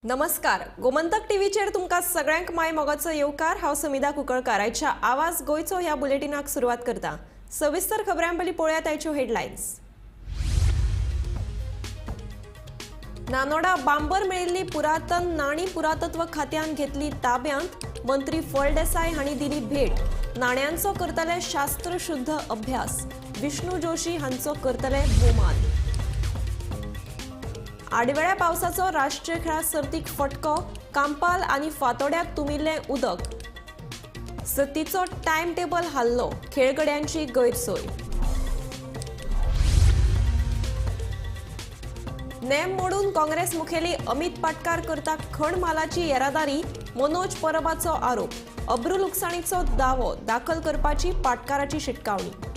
नमस्कार, गोमंतक टीव्हीचेर तुमकां सगळ्यांक माय मोगाचो येवकार। हांव समिधा कुंकळकार। आयच्या आवाज गोयचो ह्या बुलेटिनाक सुरवात करता। सविस्तर खबरां पयलीं पळयात आयच्यो हेडलायन्स। नानोडा बांबर मेळिल्ली पुरातन नाणी पुरातत्व खात्यान घेतली ताब्यांत। मंत्री फळदेसाय हांणी दिली भेट। नाण्यांचो करतले शास्त्रशुद्ध अभ्यास। विष्णू जोशी हांचो करतले भोवमान। आडवेळ्या पावसाचो राष्ट्रीय खेळा सर्तीक फटको। कांपाल आनी फातोड्यात तुमिल्लें उदक। सर्तीचो टायम टेबल हाल्लो। खेळगड्यांची गैरसोय। नेम मोडून काँग्रेस मुखेली अमित पाटकार करता खणमालाची येरादारी। मनोज परबाचो आरोप। अब्रू लुकसाणीचो दावो दाखल करपाची पाटकाराची शिटकावणी।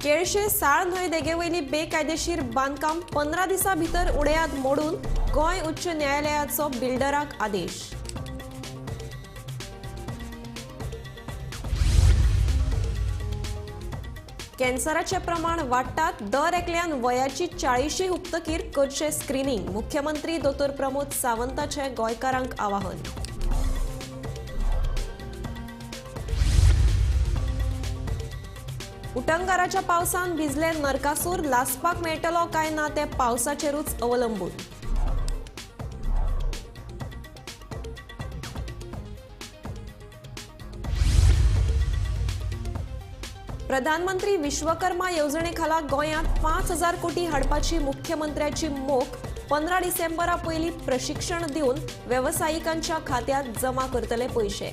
केळशे साळ न्हंय देगेवयली बेकायदेशीर बांदकाम 15 दिसां भितर उडयात मोडून गोंय उच्च न्यायालयाचो बिल्डराक आदेश। कॅन्सराचे प्रमाण वाडटात। दर एकल्यान वयाची 40 हुपतकीर करचे स्क्रीनिंग। मुख्यमंत्री दोतोर प्रमोद सावंताचे गोंयकारांक आवाहन। उटंगाराच्या पावसान भिजले नरकासूर। लासपाक मेळटलो काय ना ते पावसाचेरूच अवलंबून। प्रधानमंत्री विश्वकर्मा येवजणेखाला गोंयांत 5,000 कोटी हाडपाची मुख्यमंत्र्याची मोख। 15 डिसेंबरा पयलीं प्रशिक्षण दिवन वेवसायिकांच्या खात्यांत जमा करतले पयशे।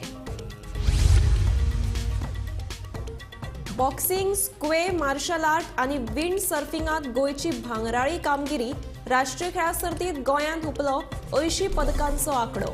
बॉक्सिंग, स्क्वे, मार्शल आर्ट आनी विंड सर्फिंगात गोयची भांगराळी कामगिरी। राष्ट्रीय खेळा सर्तीत गोंयांत हुपलो 80 पदकांचो आंकडो।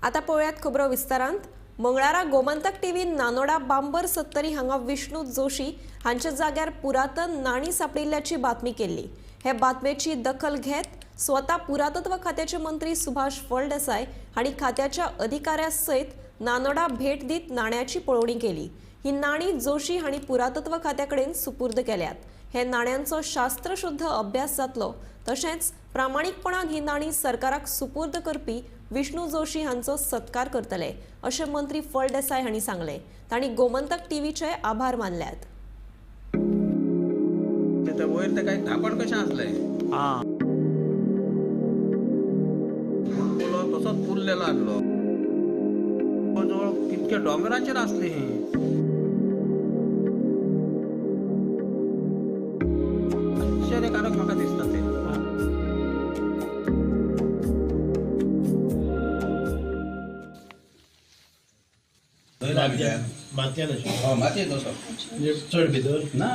आता पळयात खबरो विस्तारांत। मंगळारा गोमंतक टीव्हीन नानोडा बांबर सत्तरी हांगा विष्णू जोशी हांच्या जाग्यार पुरातन नाणी सापडिल्ल्याची बातमी केल्ली। हे बातमेची दखल घेत स्वता पुरातत्व खात्याचे मंत्री सुभाष फळदेसाय हांणी खात्याच्या अधिकाऱ्या सयत नानोडा भेट दीत नाण्यांची पळोवणी केली। ही नाणी जोशी हांणी पुरातत्व खात्याकडेन सुपूर्द केल्यात। हे नाण्यांचो शास्त्रशुद्ध अभ्यास जातलो। तशेंच प्रामाणीकपणान ही नाणी सरकाराक सुपूर्द करपी विष्णू जोशी हांचो सत्कार करतले अशें मंत्री फळदेसाय हांणी सांगले। तांणी गोमंतक टीव्हीचे आभार मानल्यात। वयर ते काय धापण कशें आसलें तसोच पुरलेलो आसलो। जवळ कितके डोंगराचेर आसली आश्चर्यकारक म्हाका दिसता ते। मातयेत असो चड भितर ना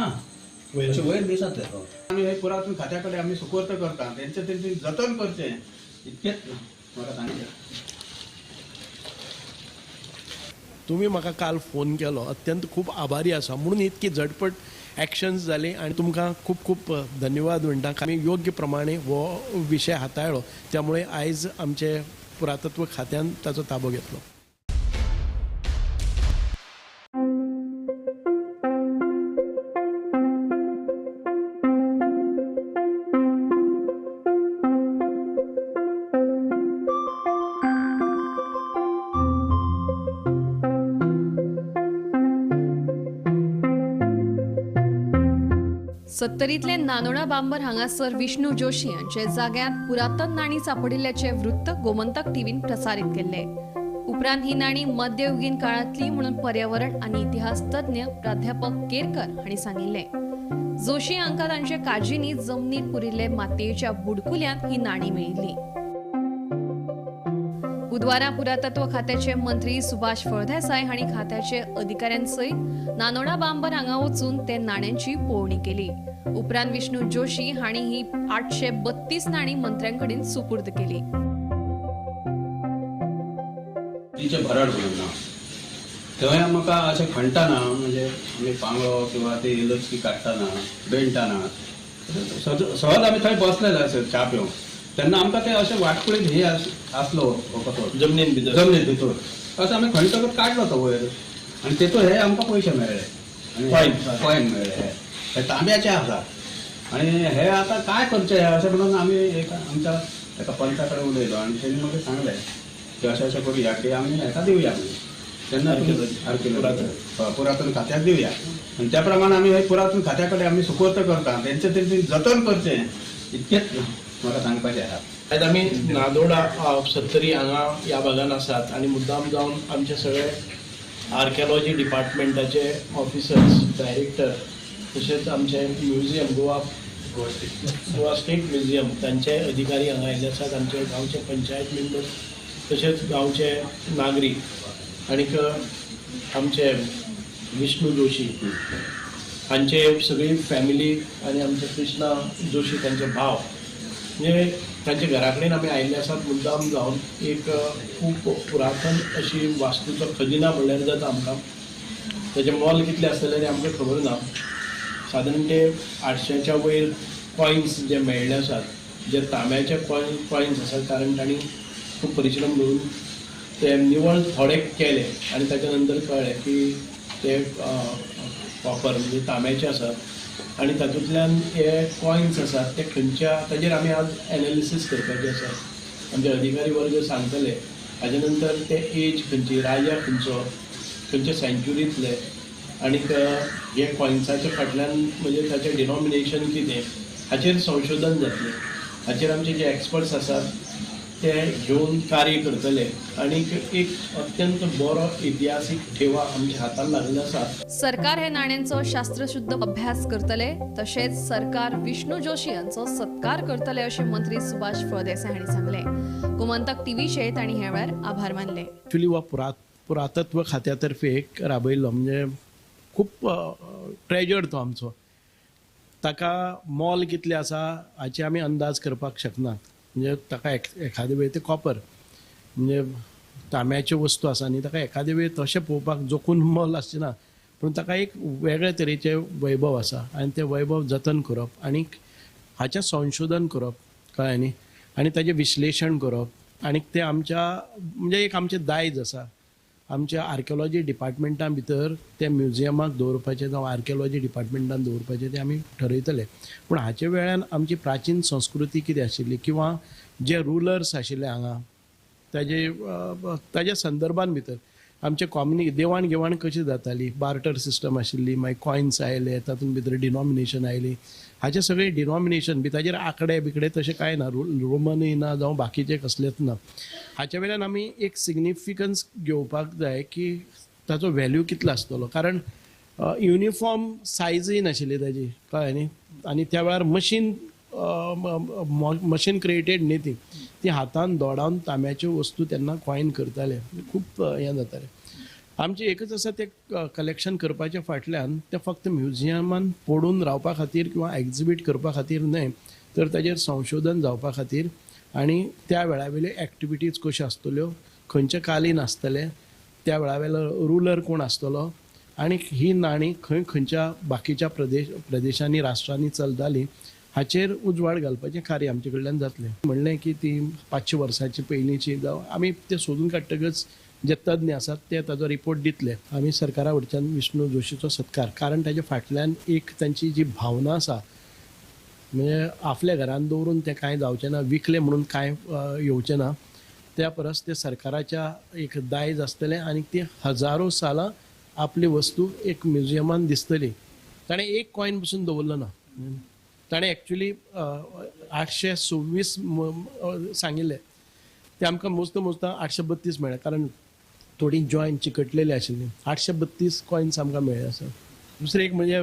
वयर दिसत ते। आमी हे पुरातन खात्या कडेन आमी सुपूर्द करता। तेंचे जतन करचें इतकेंच म्हाका सांगचें। तुम्ही म्हाका काल फोन केलो, अत्यंत खूब आभारी आसा म्हणून इतकी झटपट एक्शन्स जाली आनी तुमकां खूब खूब धन्यवाद म्हणटा। आमी योग्य प्रमाणे हो विशय हाताळ्ळो, त्यामुळे आयज आमचे पुरातत्व खात्यान ताचो ताबो घेतलो। सत्तरीतले नानोडा बांबर हांगासर विष्णू जोशी हांचे जाग्यार पुरातन नाणी सापडिल्ल्याचे वृत्त गोमंतक टीव्हीन प्रसारीत केल्ले। उपरांत ही नाणी मध्ययुगीन काळांतली म्हणून पर्यावरण आनी इतिहास तज्ञ प्राध्यापक केरकर हांणी सांगिल्ले। जोशी हांकां तांचे काजींनी जमनीत पुरिल्ले मातयेच्या बुडकुल्यांत ही नाणी मेळिल्ली। बुधवारा पुरातत्व खात्याचे मंत्री सुभाष फळदेसाय हांणी खात्याचे अधिकाऱ्यांसयत नानोडा बांबर हांगा वचून ते नाण्यांची पळोवणी केली। उपरांत विष्णू जोशी हांणी ही 832 नाणी मंत्र्यांकडेन सुपूर्द केली। तिचे भराड म्हणून थंय म्हाका अशें खणटाना म्हणजे आमी पांगळो किंवा ते इलस्की काडटाना बेंटाना सहज आमी थंय बसलेले आसत च्या पिवंक। तेन्ना आमकां ते अशें वाटकुळीत हे आसलो कसो जमनीन भितर असो आमी खणटकच काडलो तो वयर आनी तेतून हे आमकां पयशे मेळ्ळे। कॉईन मेळ्ळे हे तांब्याचे आसा आणि हे आता काय करचे अशें म्हणून आमी आमच्या एका पंचाकडे उलयलो आणि त्यांनी म्हाका सांगलें की अशें करूया की आमी हेका दिवया म्हणून तेन्ना पुरातन खात्याक दिवया आणि त्या प्रमाणे आमी हे पुरातन खात्या कडेन आमी सुपूर्द करता तेंचे जतन करचें इतकेंच म्हाका सांगपाचें आसा. आयज आमी नादोडा सत्तरी हांगा ह्या भागान आसात आणि मुद्दाम जावन आमचे सगळे आर्किओलॉजी डिपार्टमेंटाचे ऑफिसर्स डायरेक्टर तशेंच आमचे म्युझियम गोवा स्टेट म्युझियम तांचे अधिकारी हांगा आयिल्ले आसात. आमचे गांवचे पंचायत मेंबर्स तशेंच गांवचे नागरीक आनीक आमचे विष्णू जोशी हांचे सगळी फॅमिली आणि आमचे कृष्णा जोशी तांचे भाव म्हणजे तांचे घरा कडेन आमी आयिल्ले आसात मुद्दाम जावन एक खूब पुरातन अशी वास्तूचो खजिना म्हणल्यार जाता आमकां. ताचें मोल कितलें आसतलें तें आमकां खबर ना. सादारण ते 800च्या वयर कॉयन्स जे मेळ्ळे आसात जे तांब्याचे कॉयन्स आसात कारण तांणी खूब परिश्रम करून ते निवळ थोडे केले आणि ताच्या नंतर कळ्ळें की ते कॉपर म्हणजे तांब्याचे आसात आणि तातूंतल्यान हे कॉयन्स आसात ते खंयच्या ताजेर आमी आज एनालिसीस करपाचें आसा. आमचे अधिकारी वर्ग सांगतले हाजे नंतर ते एज खंयची राजा खंयचे सेंच्युरींतले आनीक हे कॉयन्साच्या फाटल्यान म्हणजे ताचें डिनॉमिनेशन कितें हाचेर संशोधन जातलें. हाचेर आमचे जे एक्सपर्ट्स आसात ते घेवन कार्य करतले आनीक एक अत्यंत बरो इतिहासीक ठेवा आमच्या हातान लागलेलो आसा. सरकार हे नाण्यांचो शास्त्रशुद्ध अभ्यास करतले तशेंच सरकार विष्णू जोशी यांचो सत्कार करतले अशें मंत्री सुभाष फळदेसाय हांणी सांगलें. गोमंतक टीव्हीचेर तांणी हे वेळार आभार मानले. ॲक्च्युली हो पुरातत्व खात्यातर्फे एक राबयल्लो म्हणजे खूब ट्रेजर तो आमचो. ताका मोल कितलें आसा हाचे आमी अंदाज करपाक शकनात. म्हणजे ताका एखादे वेळ ते कॉपर म्हणजे तांब्याच्यो वस्तू आसा न्ही ताका एखादे वेळ तशें पळोवपाक जोखून मोल आसचें ना पूण ताका एक वेगळे तरेचे वैभव आसा आनी ते वैभव जतन करप आनीक हाचें संशोधन करप कळ्ळें न्ही आनी ताचें विश्लेशण करप आनीक ते आमच्या म्हणजे एक आमचें दायज आसा. आमच्या आर्किओलॉजी डिपार्टमेंटा भितर ते म्युझियमाक दवरपाचें जावं आर्किओलॉजी डिपार्टमेंटान दवरपाचें तें आमी ठरयतले. पूण हाचे वेळान आमची प्राचीन संस्कृती कितें आशिल्ली किंवा जे रुलर्स आशिल्ले हांगा ताजे संदर्भान भितर आमचे देवाण घेवाण कशी जाताली. बार्टर सिस्टम आशिल्ली मागीर कॉयन्स आयले तातूंत भितर डिनॉमिनेशन आयली हाचे सगळे डिनॉमिनेशन बी ताजेर आंकडे बिकडे तशें कांय ना रोमनूय ना जावं बाकीचे कसलेच ना. हाच्या वेळान आमी एक सिग्निफिकन्स घेवपाक जाय की ताचो व्हॅल्यू कितलो आसतलो कारण युनिफॉर्म सायजूय नाशिल्ली ताजी कळ्ळें न्ही आनी त्या वेळार मशीन क्रिएटेड न्ही ती हातान दोडावन तांब्याच्यो वस्तू तेन्ना कॉयन करताले खूब हें जातालें. आमचें एकच आसा तें कलेक्शन करपाच्या फाटल्यान तें फक्त म्युझियमान पडून रावपा खातीर किंवा एक्झिबीट करपा खातीर न्हय तर ताजेर संशोधन जावपा खातीर आनी त्या वेळावेल्यो एक्टिविटीज कश्यो आसतल्यो खंयचे कालीन आसतले त्या वेळावेलो रुलर कोण आसतलो आनी ही नाणी खंयच्या बाकीच्या प्रदेशांनी राष्ट्रांनी चलताली हाचेर उजवाड घालपाचें कार्य आमचे कडल्यान जातलें. म्हणलें की ती 500 वर्सांची पयलींची जावं आमी तें सोदून काडटकच जे तज्ञ आसात ते ताचो रिपोर्ट दितले. आमी सरकारा वयच्यान विष्णू जोशीचो सत्कार कारण ताच्या फाटल्यान एक तांची जी भावना आसा म्हणजे आपल्या घरान दवरून तें कांय जावचें ना विकलें म्हणून कांय येवचें ना त्या परस ते सरकाराच्या एक दायज आसतलें आनी ती हजारो सालां आपली वस्तू एक म्युझियमान दिसतली. ताणें एक कॉयन पसून दवरलो ना. ताणें एक्चुली 826 सांगिल्ले ते आमकां मोजता 832 मेळ्ळे कारण थोडी जॉयन चिकटलेली आशिल्ली. 832 कॉयन्स आमकां मेळ्ळे आसा. दुसरें एक म्हणजे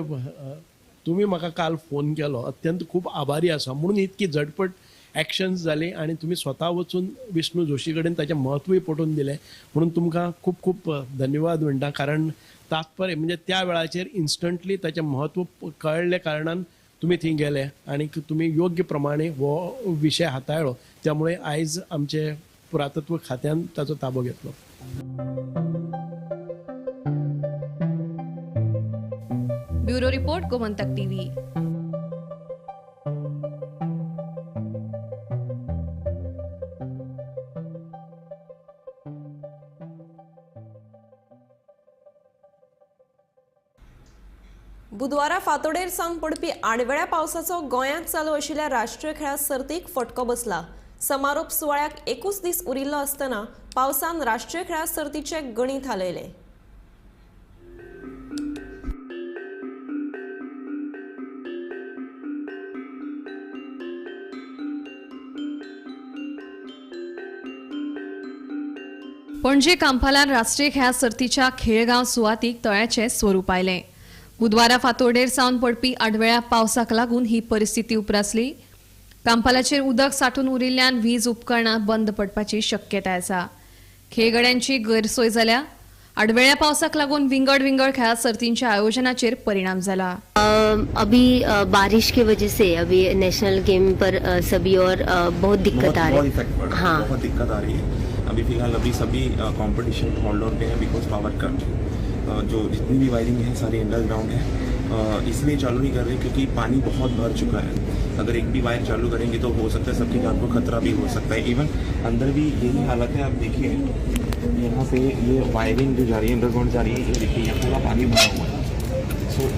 तुमी म्हाका काल फोन केलो अत्यंत खूब आभारी आसा म्हणून इतकी झटपट एक्शन्स जाली आनी तुमी स्वता वचून विष्णू जोशी कडेन ताचें म्हत्वूय पटोवन दिलें म्हणून तुमकां खूब खूब धन्यवाद म्हणटा कारण तात्पर्य म्हणजे त्या वेळाचेर इन्स्टंटली ताचें म्हत्व कळ्ळें कारणान तुमी थंय गेले आनी तुमी योग्य प्रमाणे हो विशय हाताळ्ळो त्यामुळे आयज आमचे पुरातत्व खात्यान ताचो ताबो घेतलो. Bureau report Gomantak TV. बुधवारा फांतोडेर सावन पडपी आडवेळ्या पावसाचो गोंयांत चालू आशिल्ल्या राष्ट्रीय खेळा सर्तीक फटको बसला. समारोप सुवाळ्याक 21 दीस उरिल्लो आसतना पावसान राष्ट्रीय खेळा सर्तीचे गणित हालयले. पणजे कांपालान राष्ट्रीय खेळा सर्तीच्या खेळगांव सुवातीक तळ्याचे स्वरूप आयले. बुधवारा फांतोडेर सावन पडपी आडवेळ्या पावसाक लागून ही परिस्थिती उप्रासली. कांपालाचेर उदक साठून उरिल्ल्यान वीज उपकरणां बंद पडपाची शक्यताय आसा. खेळगड्यांची गैरसोय जाल्या. आडवेळ्या पावसाक लागून विंगड खेळा सर्तींच्या आयोजनाचेर परिणाम जाला. अभी बारिश की वजह से अभी नेशनल गेम पर सभी और बहुत दिक्कत आ रही है. हाँ, बहुत दिक्कत आ रही है. अभी फिलहाल सभी कंपटीशन होल्ड ऑन पे है बिकॉज पावर कट. जो जितनी भी वायरिंग है सारी अंडरग्राउंड है, इसलिए चालू नहीं कर रहे क्योंकि पानी बहुत भर चुका है. अगर एक भी वायर चालू करेंगे तो हो सकता है सबकी जान को खतरा भी हो सकता है. इवन अंदर भी यही हालत है. आप देखिए यहाँ पे ये वायरिंग जो जा रही है अंडरग्राउंड जा रही है, ये देखिए यहाँ पूरा पानी भरा हुआ है. सो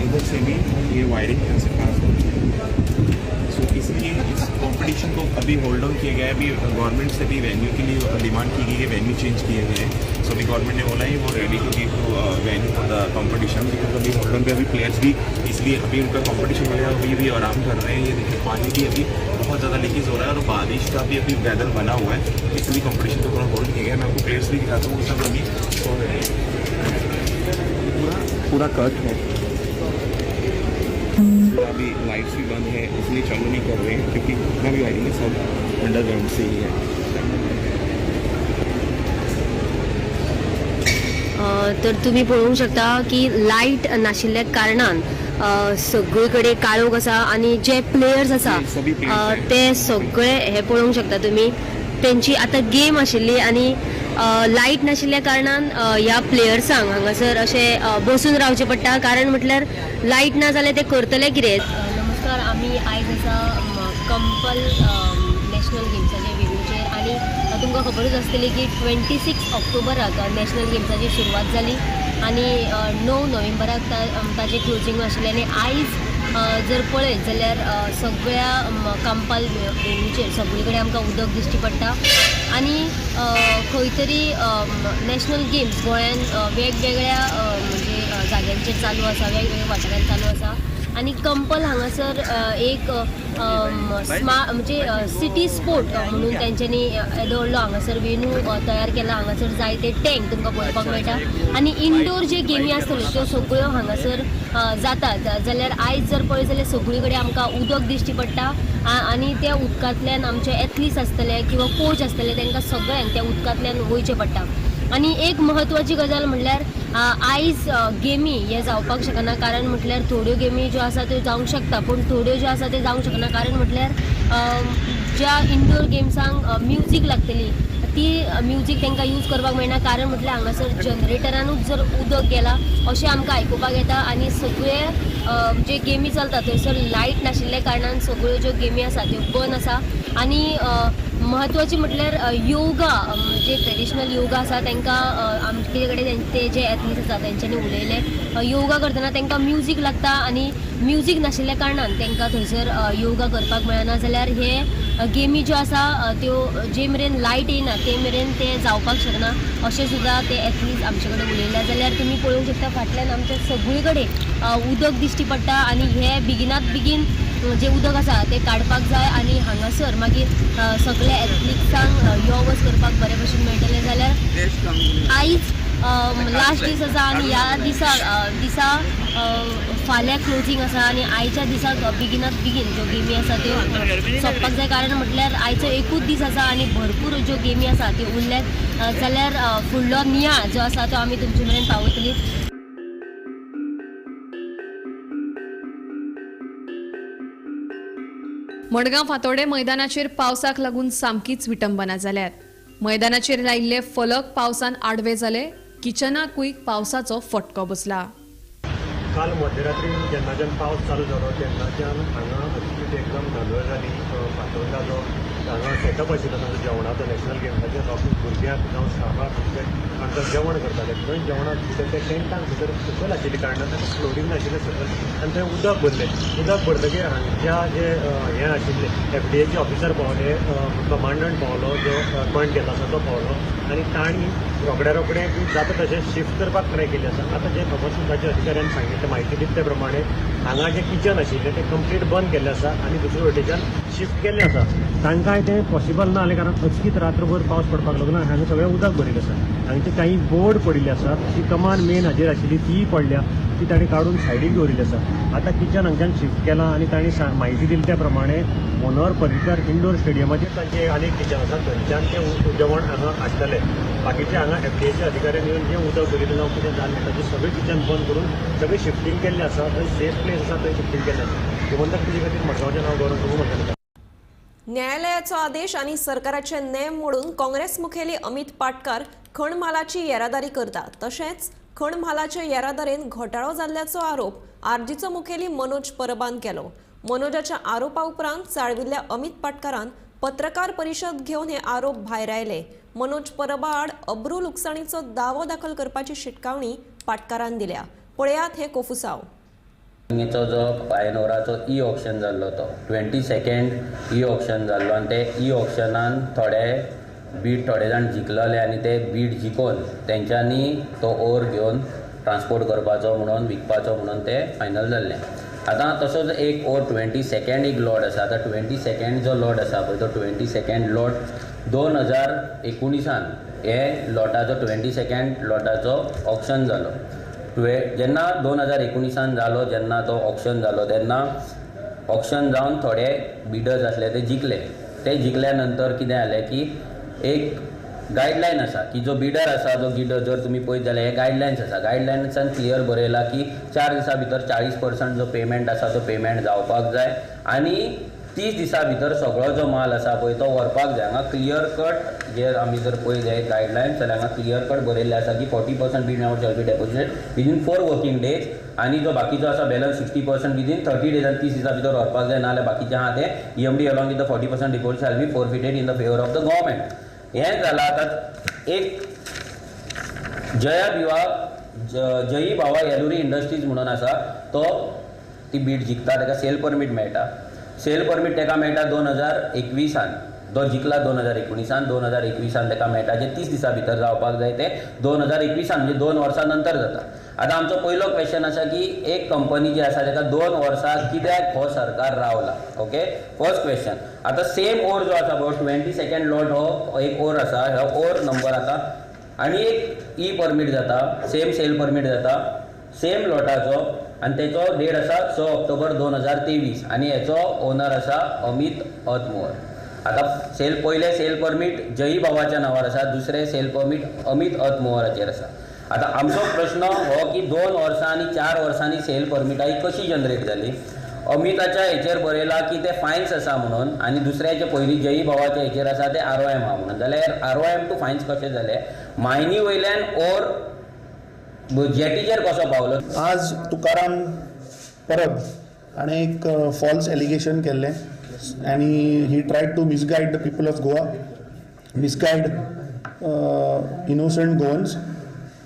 इधर से भी ये वायरिंग यहाँ से पास होती है. सो इसलिए इस कंपटीशन को अभी होल्ड ऑन किया गया है. अभी गवर्नमेंट से भी वेन्यू के लिए डिमांड की गई है, वेन्यू चेंज किए गए हैं. सो अभी गवर्नमेंट ने बोला है वो ready to give venue for the competition. Because अभी होल्ड ऑन पे अभी प्लेयर्स भी इसलिए अभी उनका कंपटीशन वगैरह अभी भी आराम कर रहे हैं. ये देखिए पानी भी अभी बहुत ज़्यादा लीकेज हो रहा है और बारिश का भी अभी वेदर बना हुआ है, इसलिए कंपटीशन को थोड़ा होल्ड किया गया. मैं आपको प्लेयर्स भी दिखाता हूँ. सब अभी सो रहे हैं. पूरा कट है. अभी लाइट्स भी बंद है इसलिए चालू नहीं कर रहे हैं क्योंकि जितना भी वायरिंग है सब अंडरग्राउंड से ही है. तर तुम्ही पळोवंक शकता की लाईट नाशिल्ल्या कारणान सगळे कडेन काळोख आसा आणि जे प्लेयर्स आसा ते सगळे हे पळोवंक शकता तुम्ही. त्यांची आता गेम आशिल्ली आणि लाईट नाशिल्ल्या कारणान ह्या प्लेयर्सांक हांगासर अशे बसून रावचे पडटा. कारण म्हटल्यार लाईट ना जाल्यार ते करतले कितें. नमस्कार, आमी आयज आसा कंपल नॅशनल गेम्साचे वेव्यूचेर आणि तुमकां खबरूच आसतली की 26 ऑक्टोबराक नॅशनल गेम्साची सुरवात जाली आणि 9 नोव्हेंबराक ताजें क्लोजिंग आशिल्लें. आनी आयज जर पळयत जाल्यार सगळ्या कांपाल वेव्यूचेर सगळे कडेन आमकां उदक दिश्टी पडटा. आणि खंय तरी नॅशनल गेम्स गोंयान वेगवेगळ्या म्हणजे जाग्यांचेर चालू आसा, वेगवेगळ्या वाठारांत चालू आसा. आणि कंपल हांगासर एक म्हणजे सिटी स्पोर्ट म्हणून तेंच्यांनी येदो व्हडलो हांगासर वेन्यू तयार केला. हांगासर जायते टँक तुमकां पळोवपाक मेळटा. आणि इनडोर जे गेमी आसतल्यो त्यो सगळ्यो हांगासर जातात. जाल्यार आयज जर पळयत जाल्यार सगळे कडेन आमकां उदक दिश्टी पडटा आणि त्या उदकांतल्यान आमचे एथलीट्स आसतले किंवा कोच आसतले तांकां सगळ्यांक त्या उदकांतल्यान वयचें पडटा. आणि एक म्हत्वाची गजाल म्हणल्यार आयज गेमी हे जावपाक शकना. कारण म्हटल्यार थोड्यो गेमी ज्यो आसा त्यो जावंक शकता पूण थोड्यो ज्यो आसा त्यो जावंक शकना. कारण म्हटल्यार ज्या इनडोर गेम्सांक म्युजीक लागतली ती म्युजीक तांकां यूज करपाक मेळना. कारण म्हटल्यार हांगासर जनरेटरानूच जर उदक गेला अशें आमकां आयकुपाक येता. आनी सगळे जे गेमी चलता थंयसर लायट नाशिल्ल्या कारणान सगळ्यो ज्यो गेमी आसा त्यो बंद आसा. आनी महत्वाची म्हटल्यार योगा जे ट्रेडिशनल योगा आसा तांकां आमचे कडेन ते जे एथलीट्स आसा तेंच्यांनी उलयले योगा करतना तांकां म्युजीक लागता आनी म्युजीक नाशिल्ल्या कारणान तांकां थंयसर योगा करपाक मेळना. जाल्यार हे गेमी ज्यो आसा त्यो जे मेरेन लायट येयना ते मेरेन ते जावपाक शकना अशें सुद्दां ते एथलीट्स आमचे कडेन उलयल्या. जाल्यार तुमी पळोवंक शकता फाटल्यान आमच्या सगळे कडेन उदक दिश्टी पडटा आणि हे बेगिनात बेगीन जे उदक आसा ते काडपाक जाय आणि हांगासर मागीर सगळ्या एथलीट्सांक यो वच करपाक बरे भशेन मेळटले. जाल्यार आयज लास्ट दीस आसा आणि ह्या दिसा फाल्यां क्लोजिंग आसा आणि आयच्या दिसाक बेगिनात बेगीन ज्यो गेमी आसा त्यो सोंपपाक जाय. कारण म्हटल्यार आयचो एकूच दीस आसा आणि भरपूर ज्यो गेमी आसा त्यो उरल्यात. जाल्यार फुडलो नियाळ जो आसा तो आमी तुमचे मेरेन पावयतली. मडगांव फांतोडे मैदानाचेर पावसाक लागून सामकीच विटंबना जाल्यात. मैदानाचेर लायिल्ले फलक पावसान आडवे जाले. किचनाकूय पावसाचो फटको बसला. काल मध्यरात्री जेन्नाच्यान पावस चालू जालो तेन्नाच्यान हांगा हरशीं एकदम धादोळ जाली. फातोर्डा जो हांगा सेटअप आशिल्लो तांचो जेवणाचो नॅशनल गेम्साचेर रोखडीच भुरग्यांक जावं स्टाफाक तांकां जेवण करताले थंय जेवणाक भितर ते टेंटान भितर सकयल आशिल्ले कारणान ताका फ्लोरींग नाशिल्लें सकयल आनी थंय उदक भरतकीर हांगच्या जे हें आशिल्ले FDA ऑफिसर पावले, कमांडंट पावलो, जो अपॉयंट केला आसा तो पावलो आनी तांणी रोखडे जाता तशें शिफ्ट करपाक ट्राय केली आसा. आतां जे खबर सुद्दाच्या अधिकाऱ्यान सांगिल्लें म्हायती दिता ते प्रमाणे हांगा जे किचन आशिल्लें तें कंप्लीट बंद केल्लें आसा आनी दुसरे वटेच्यान शिफ्ट केल्लें आसा. तांकांय तें पॉसिबल ना जालें कारण अचकीत रात्रभर पावस पडपाक लागून हांगा सगळें उदक भरिल्लें आसा. हांगचे काही बोर्ड पडिल्ले आसात. जी कमान मेन हाजेर आशिल्ली तीय पडल्या, ती तांणी काडून सायडीक दवरिल्ली आसा. आतां किचन हांगच्यान शिफ्ट केलां आनी तांणी म्हायती दिली त्या प्रमाणे मनोहर पर्रीकर इंडोर स्टेडियमाचेर तांचे आनीक किचन आसा थंयच्यान तें जेवण हांगा हाडटले. बाकीचे हांगा FDA अधिकाऱ्यान येवन जें उदक भरिल्लें जावं कितें जालें ताचें सगळें किचन बंद करून सगळें शिफ्टींग केल्लें आसा. थंय सेफ प्लेस आसा थंय शिफ्टींग केल्लें आसा. गोमंतक टीव्ही खातीर मडगांवचें नांव गौरव प्रभू म्हणटा. न्यायालयाचो आदेश आनी सरकाराचे नेम मोडून काँग्रेस मुखेली अमित पाटकार खण म्हालाची येरादारी करता. तशेंच खण म्हालाचे येरादारेन घोटाळो जाल्ल्याचो आरोप आरजीचो मुखेली मनोज परबान केलो. मनोजाच्या आरोपा उपरांत चाळविल्ल्या अमित पाटकारान पत्रकार परिशद घेवन हे आरोप भायर आयले. मनोज परबा आड अब्रू लुकसाणीचो दावो दाखल करपाची शिटकावणी पाटकारान दिल्या. पळयात हे कोफुसांव. जो आयनोराचो ई ऑक्शन जाल्लो तो 22 ई ऑक्शन जाल्लो आनी ते ई ऑक्शनान थोडे जाण जिखलेले आनी ते बीड जिखोन तेंच्यांनी तो ओर घेवन ट्रान्सपोर्ट करपाचो म्हणून विकपाचो म्हणून ते फायनल जाल्लें. आतां तसोच एक ओर 22 एक लॉट आसा. आतां 22 जो लॉट आसा पळय तो 22 लॉट 2019 हे लॉटाचो 22 लॉटाचो ऑक्शन जालो. जेन्ना 2019 जालो, जेन्ना तो ऑक्शन जालो तेन्ना ऑक्शन जावन थोडे बिडर्स आसले ते जिखले. ते जिखल्या नंतर कितें जालें की एक गायडलायन आसा की जो बिडर आसा, जो गिडर जर तुमी पळयत जाल्यार हे गायडलायन्स आसा. गायडलायन्सान क्लियर बरयलां की 4 दिसां भितर 40% जो पेमेंट आसा तो पेमेंट जावपाक जाय आनी 30 दिसां भितर सगळो जो माल आसा पळय तो व्हरपाक जाय. हांगा क्लियर कट जे आमी जर पळयत जायत गायडलायन्स जाल्यार हांगा क्लियर कट बरयल्लें आसा की 40% bid amount shall be deposited within 4 working days आनी जो बाकीचो आसा बॅलन्स 60% विदीन 30 डेज आनी 30 दिसां भितर व्हरपाक जाय. नाजाल्यार बाकीचे आहा ते EMD along with the 40% deposit shall be forfeited in the favour of the government. हें जालां. आतां एक जयी भावा येलुरी इंडस्ट्रीज म्हणून आसा तो ती बीड जिखता, ताका सेल परमीट मेळटा. सेल परमीट ताका मेळटा 2021 तो जिखला 2019 2021 ताका मेळटा. जे 30 दिसां भितर जावपाक जाय ते 2021 म्हणजे 2 वर्सां नंतर जाता. आतां आमचो पयलो क्वेश्चन आसा की एक कंपनी जी आसा ताका 2 वर्सां कित्याक हो सरकार रावला. Okay, first question. आतां सेम ओर जो आसा पळय 22 लॉट हो एक ओर आसा. हो ओर नंबर आतां आनी एक ई परमीट जाता, सेम सेल परमीट जाता सेम लॉटाचो आनी तेचो डेट आसा 6 ऑक्टोबर 2023 आनी हेचो ओनर आसा अमित अतमोर. आतां पयले सेल परमीट जयी भावाच्या नांवार आसा, दुसरे सेल परमीट अमित अतमोराचेर आसा. आतां आमचो प्रश्न हो की 2 वर्सां आनी 4 वर्सांनी सेल परमिटां ही कशी जनरेट जाली. अमिताच्या हेचेर बरयलां की ते फायन्स आसा म्हणून आनी दुसऱ्याचे पयलीं जयी भावाच्या हेचेर आसा ते ROM आहा म्हणून. जाल्यार ROM टू फायन्स कशें जालें. मायनी वयल्यान ओर जेटीचेर कसो पावलो. आज तुकाराम परब हाणें एक फॉल्स एलिगेशन केल्लें आनी he tried to misguide the people of Goa, misguide innocent Goans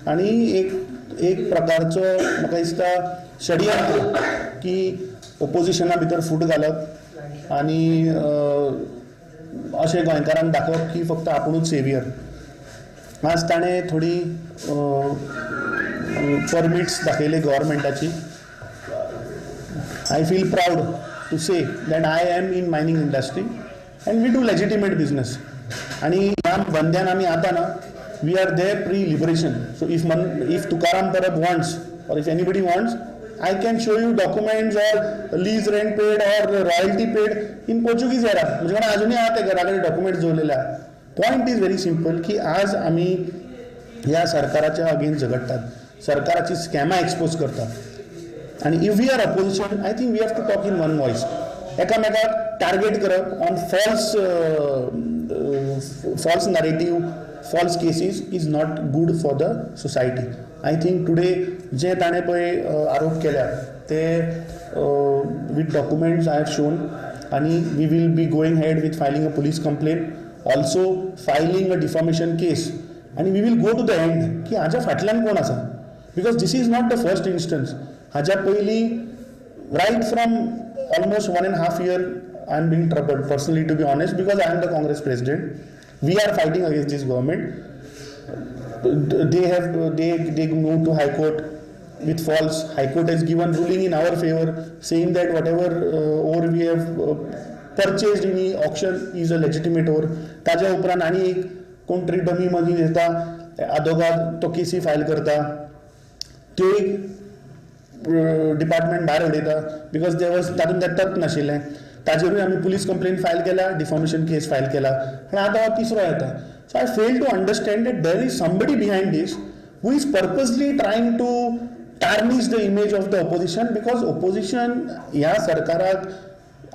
आनी एक प्रकारचो म्हाका दिसता षडयंत्र की ओपोजिशना भितर फूट घालप आनी अशें गोंयकारांक दाखोवप की फक्त आपुणूच सेवियर. आज ताणें थोडी permits दाखयले गव्हर्मेंटाची. I feel proud to say that I am in mining industry and we do legitimate business. आणि ह्या बंद्यान आमी आता ना, we are there pre-liberation. So if Tukaram Parab wants or if anybody wants, I can show you documents or lease rent paid or royalty paid in Portuguese era. म्हणजे अजूनही आता घराकडे documents जोडलेले आहे. पॉईंट इज व्हेरी सिम्पल की आज आम्ही ह्या सरकाराच्या अगेन्स्ट झगडतात, सरकाराची स्कॅमा एक्सपोज करतात आणि if we are opposition I think we have to talk in one voice. एकामेकाक टार्गेट करप on false narrative, false cases is not good for the society. I think today जे ताणें पळय आरोप केल्या ते with documents I have shown आणि we will be going head with filing a police complaint also filing a defamation case आणि we will go to the end की हाच्या फाटल्यान कोण आसा because this is not the first instance हाच्या पयलीं right from almost 1.5 years I am being troubled personally, to be honest, because I am the Congress president. We are fighting against this government. They moved to High Court with false. High Court has given ruling in our favor, saying that whatever ore we have purchased in the auction is a legitimate ore. ताज्या उपरांत आनी एक कोण तरी dummy मनी देता आदोगाद तो केसी file करता त्यो एक डिपार्टमेंट भायर उडयता बिकॉज तातूंत तें तथ्य नाशिल्लें ताजेरूय आमी पुलीस कंप्लेंट फायल केला डिफॉमेशन केस फायल केला आनी आतां हो तिसरो येता so I fail to understand that there is somebody behind this who is purposely trying to tarnish the image of the opposition because opposition ह्या सरकाराक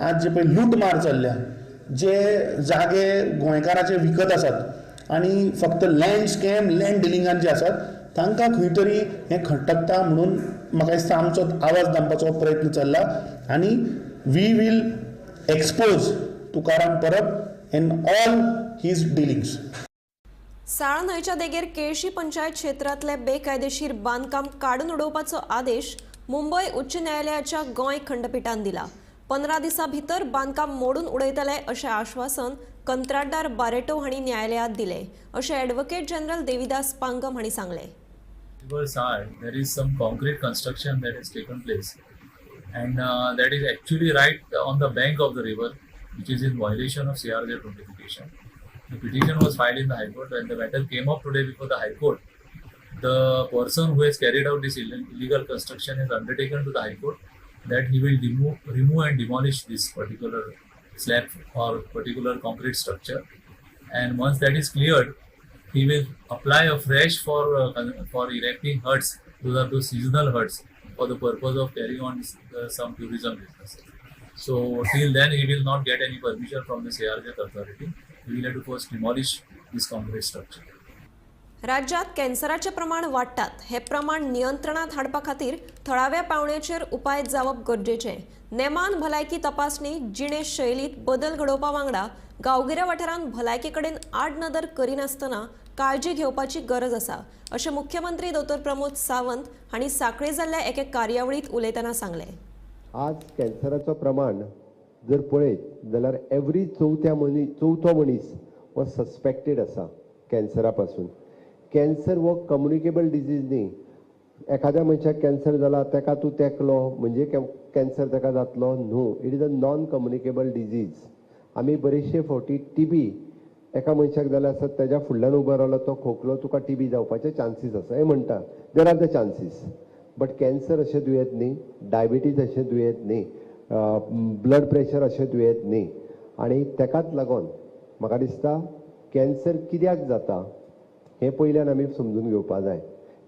आज जे पळय लूटमार चल्ल्या जे जागे गोंयकाराचे विकत आसात आनी फक्त लँड स्कॅम लँड डिलिंगान जे आसात तांकां खंय तरी हें खटकता म्हणून म्हाका दिसता आमचो आवाज दामपाचो प्रयत्न चल्ला आनी we will expose Tukaram Parab in all his dealings. साळ न्हंयच्या देगेर केळशी पंचायत क्षेत्रातले बेकायदेशीर बांदकाम काडून उडोवपाचो आदेश मुंबय उच्च न्यायालयाच्या गोंय खंडपीठान दिला. 15 दिसां भितर बांदकाम मोडून उडयतले अशें आश्वासन कंत्राटदार बारेटो हांणी न्यायालयात दिले अशें ॲडव्होकेट जनरल देविदास पांगम हांणी सांगलें. There is some concrete construction that has taken place, and that is actually right on the bank of the river, which is in violation of CRZ notification. The petition was filed in the High Court, and the matter came up today before the High Court. The person who has carried out this illegal construction has undertaken to the High Court that he will remove and demolish this particular slab or particular concrete structure, and once that is cleared, he will apply afresh for erecting huts. Those are those seasonal huts for the purpose of carrying on some tourism business. So till then, he will not get any permission from the CRZ authority. He will have to first demolish this concrete structure. राज्यात कॅन्सराचे प्रमाण वाडटात हे प्रमाण नियंत्रणात हाडपा खातीर थळाव्या पावंड्याचेर उपाय जावप गरजेचें. नेमान भलायकी तपासणी जिणे शैलीत बदल घडोवपा वांगडा गांवगिऱ्या वाठारांत भलायके कडेन आड नदर करिनासतना काळजी घेवपाची गरज आसा अशें मुख्यमंत्री दोतोर प्रमोद सावंत हांणी सांखळी जाल्ल्या एके कार्यावळीत उलयतना सांगलें. आज कॅन्सराचो प्रमाण जर पळयत जाल्यार एवरी चवथो मनीस हो सस्पेक्टेड आसा कॅन्सरा पासून. कॅन्सर हो कम्युनिकेबल डिजीज न्ही. एखाद्या मनशाक कॅन्सर जाला ताका तूं तेंकलो म्हणजे कॅन्सर ताका जातलो न्हू. It is a non communicable disease. आमी बरेचशे फावटी टीबी एका मनशाक जाल्या आसत तेज्या फुडल्यान उबो रावलो तो खोकलो तुका टीबी जावपाचे चान्सीस आसा हे म्हणटा. There are the chances. But cancer अशें दुयेंत न्ही, डायबिटीज अशें दुयेंत न्ही, ब्लड प्रेशर अशें दुयेंत न्ही. आनी तेकाच लागून म्हाका दिसता कॅन्सर कित्याक जाता हें पयल्यान आमी समजून घेवपा जाय.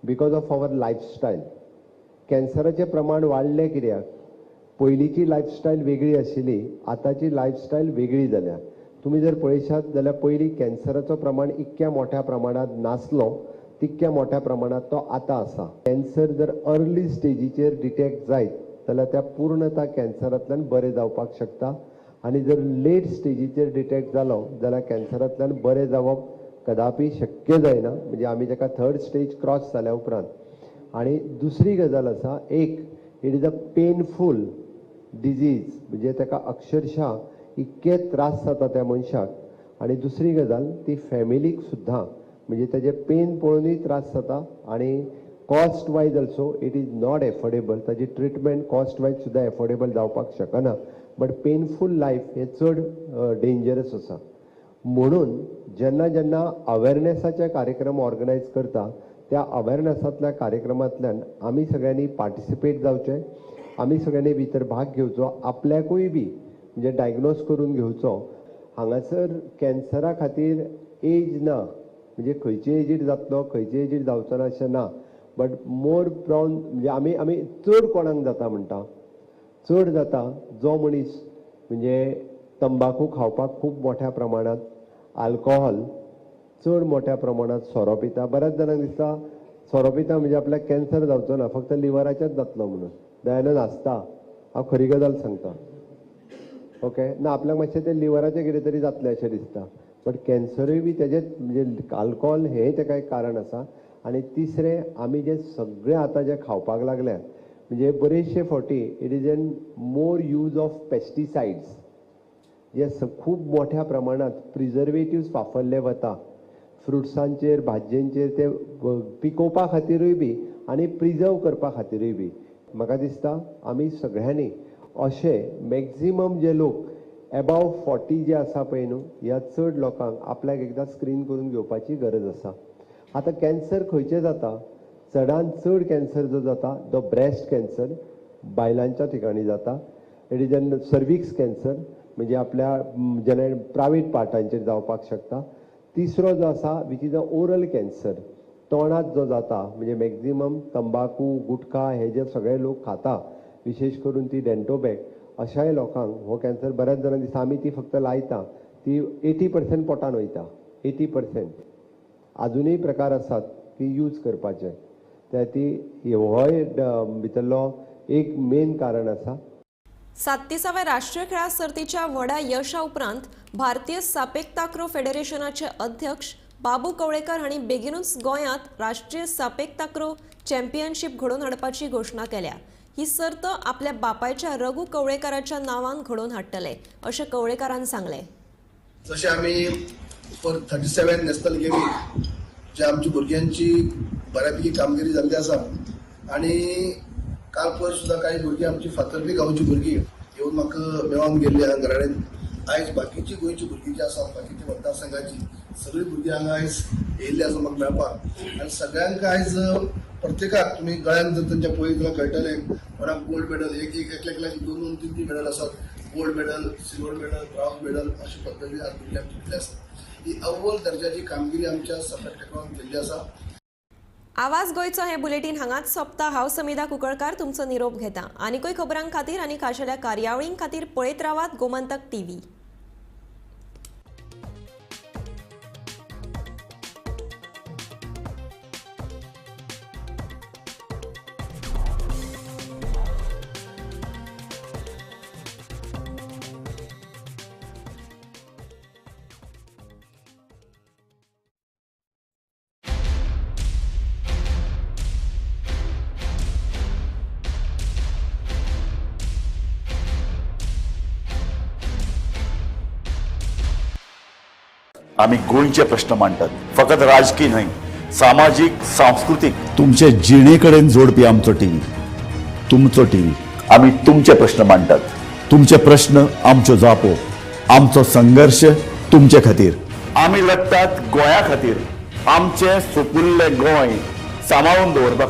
बिकॉज ऑफ आवर लायफस्टायल कॅन्सराचें प्रमाण वाडलें कित्याक पयलींची लायफस्टायल वेगळी आशिल्ली, आतांची लायफस्टायल वेगळी जाल्या. तुम्ही जर पळयशात जाल्यार पयलीं कॅन्सराचो प्रमाण इतक्या मोठ्या प्रमाणात नासलो तितक्या मोठ्या प्रमाणात तो आतां आसा. कॅन्सर जर अर्ली स्टेजीचेर डिटेक्ट जायत जाल्यार त्या पूर्णता कॅन्सरांतल्यान बरें जावपाक शकता. आनी जर लेट स्टेजीचेर डिटेक्ट जालो जाल्यार कॅन्सरांतल्यान बरें जावप कदापि शक्य जायना. म्हणजे आमी ताका थर्ड स्टेज क्रॉस जाल्या उपरांत. आनी दुसरी गजाल आसा एक इट इज अ पेनफूल डिजीज. म्हणजे ताका अक्षरशः इतके त्रास जाता त्या मनशाक. आनी दुसरी गजाल ती फॅमिलीक सुद्दां म्हणजे तेजे पेन पळोवनूय त्रास जाता. आनी cost wise also it is not affordable. ताजी ट्रिटमेंट कॉस्ट वायज सुद्दां एफोर्डेबल जावपाक शकना. बट पेनफूल लायफ हें चड डेंजरस आसा. म्हणून जेन्ना जेन्ना अवेरनेसाचे कार्यक्रम ऑर्गनायज करता त्या अवेरनेसांतल्या कार्यक्रमांतल्यान आमी सगळ्यांनी पार्टिसिपेट जावचें. आमी सगळ्यांनी भितर भाग घेवचो. आपल्याकूय बी म्हणजे डायग्नोज करून घेवचो. हांगासर कॅन्सरा खातीर एज ना. म्हणजे खंयचे एजीर जातलो खंयचे एजीर जावचो ना अशें ना. बट मोर प्रावन म्हणजे आमी चड कोणाक जाता म्हणटा. चड जाता जो मनीस म्हणजे तंबाखू खावपाक खूब मोठ्या प्रमाणात, आल्कोहॉल चड मोठ्या प्रमाणात सोरो पिता. बऱ्याच जाणांक दिसता सोरो पिता म्हणजे आपल्याक कॅन्सर जावचो ना फक्त लिव्हराचेच जातलो म्हणून. दयानंद आसता. हांव खरी गजाल सांगता. ओके ना आपल्याक मातशें तें लिव्हराचें कितें तरी जातलें अशें दिसता बट कॅन्सरूय बी तेजेच म्हणजे आल्कोहॉल हें तेका एक कारण आसा आनी तिसरें आमी जे सगळें आतां जे खावपाक लागल्यात म्हणजे बरेचशे फावटी it is an more use of pesticides जे खूब मोठ्या प्रमाणात प्रिझर्वेटिव्स वापरले वता फ्रुट्सांचेर भाजयेंचेर ते पिकोवपा खातीरूय बी आनी प्रिजर्व करपा खातीरूय बी म्हाका दिसता आमी सगळ्यांनी अशे मॅक्झिमम जे लोक अबाव 40 जे आसा पळय न्हू ह्या चड लोकांक आपल्याक एकदां स्क्रीन करून घेवपाची गरज आसा आतां कॅन्सर खंयचे जाता चडांत चड कॅन्सर जो जाता तो ब्रेस्ट कॅन्सर बायलांच्या ठिकाणी जाता it is an cervix cancer म्हणजे आपल्या जेणे प्रायवेट पार्टांचेर जावपाक शकता तिसरो जो आसा which is a oral cancer तोंडात जो जाता म्हणजे मॅक्झिमम तंबाखू गुटखा हे जे सगळे लोक खाता विशेष करून ती डेंटोबॅक अशाय लोकांक हो कॅन्सर बऱ्याच जाणांक दिसता आमी ती फक्त लायता ती 80% पोटान वयता 80% अजूनय प्रकार आसात की यूज करपाचे त्या ती होय भितरलो एक मेन कारण आसा 37व्या राष्ट्रीय खेळा सर्तीच्या व्हडा यशा उपरांत भारतीय सापेक ताक्रो फेडरेशनाचे अध्यक्ष बाबू कवळेकर हांणी बेगीनूच गोंयांत राष्ट्रीय सापेक ताक्रो चॅम्पियनशीप घडोवन हाडपाची घोशणा केल्या ही सर्त आपल्या बापायच्या रघु कवळेकराच्या नांवान घडोवन हाडटले अशें कवळेकरान सांगलें जशें आमी फॉर 37 नॅशनल गेमी जे आमच्या भुरग्यांची बऱ्यापैकी कामगिरी जाल्ली आसा आनी काल पयर सुद्दां कांय भुरगीं आमची फातर्पी गांवची भुरगीं येवन म्हाका मेळोन गेल्ली हांगा घरा कडेन आयज बाकीची गोंयची भुरगीं जी आसा बाकीच्या मतदारसंघाची सगळीं भुरगीं हांगा आयज येयल्ली आसा म्हाका मेळपाक आनी सगळ्यांक आयज प्रत्येकाक तुमी गळ्यान जर तांच्या पळयत जाल्यार कळटलें कोणाक गोल्ड मेडल एकल्याक 2-2, 3 मेडल आसात gold medal silver medal brown medal अशे पद्दतीन आज भुरग्यांक जिखले आसा ही अव्वल दर्जाची कामगिरी आमच्या सापेक ताक्रोन केल्ली आसा आवाज गोयचो हे बुलेटिन हांगाच सोंपता हांव समिधा कुंकळकार तुमचो निरोप घेता आनीकूय खबरां खातीर आनी खाशेल्या कार्यावळीं खातीर पळयत रावात गोमंतक टीव्ही आम्ही गोंयचे प्रश्न मांडटात फकत राजकीय न्हय सामाजिक सांस्कृतिक तुमचे जिणेकडेन जोडपी आमचो टीव्ही तुमचो टीव्ही आम्ही तुमचे प्रश्न मांडटात तुमचे प्रश्न आमच्यो जापो आमचो संघर्श तुमचे खातीर आम्ही लढतात गोंया खातीर आमचे सोपुल्ले गोंय सांबाळून दवरपा